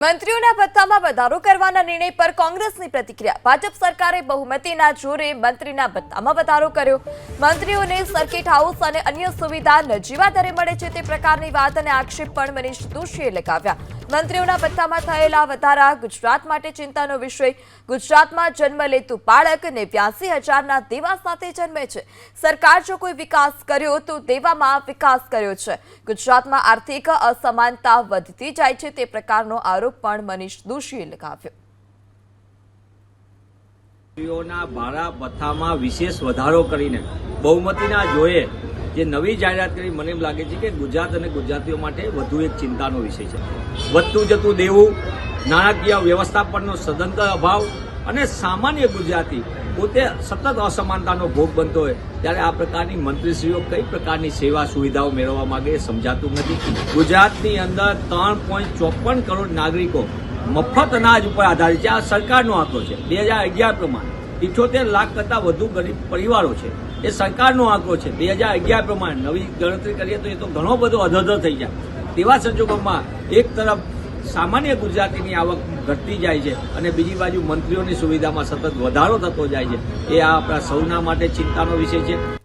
મંત્રીઓના ભથ્થામાં વધારો કરવાના નિર્ણય પર કોંગ્રેસની પ્રતિક્રિયા। ભાજપ સરકારે બહુમતીના જોરે મંત્રીના ભથ્થામાં વધારો કર્યો। મંત્રીઓને સર્કિટ હાઉસ અને અન્ય સુવિધા નજીવા દરે મળે છે તે પ્રકારની વાત અને આક્ષેપ પણ મનીષ દોશીએ લગાવ્યા। મંત્રીઓના ભથ્થામાં થયેલા વધારા ગુજરાત માટે ચિંતાનો વિષય। ગુજરાતમાં જન્મ લેતું બાળક 89,000ના દેવા સાથે જન્મે છે। સરકાર જો કોઈ વિકાસ કર્યો તો દેવામાં વિકાસ કર્યો છે। ગુજરાતમાં આર્થિક અસમાનતા વધતી જાય છે તે પ્રકારનો આરોપ પણ મનીષ દોશીએ લગાવ્યો। મંત્રીઓના ભાડા ભથ્થામાં વિશેષ વધારો કરીને બહુમતીના જોયે જે નવી જાહેરાત કરી, મને એમ લાગે છે કે ગુજરાત અને ગુજરાતીઓ માટે વધુ એક ચિંતાનો વિષય છે। વધતું જતું દેવું, નાણાકીય વ્યવસ્થાપનનો સદંતર અભાવ અને સામાન્ય ગુજરાતી પોતે સતત અસમાનતાનો ભોગ બનતો હોય ત્યારે આ પ્રકારની મંત્રીશ્રીઓ કઈ પ્રકારની સેવા સુવિધાઓ મેળવવા માંગે એ સમજાતું નથી। ગુજરાતની અંદર 3.54 કરોડ નાગરિકો મફત અનાજ ઉપર આધારિત છે। આ સરકારનો આંકડો છે। 2011 પ્રમાણે 78 લાખ કરતાં વધુ ગરીબ પરિવારો છે, એ સરકારનો આંકડો છે। 2011 પ્રમાણે નવી ગણતરી કરીએ તો એ તો ઘણો બધો અધધર થઈ જાય। તેવા સંજોગોમાં એક તરફ સામાન્ય ગુજરાતીની આવક ઘટતી જાય છે અને બીજી બાજુ મંત્રીઓની સુવિધામાં સતત વધારો થતો જાય છે, એ આ આપણા સૌના માટે ચિંતાનો વિષય છે।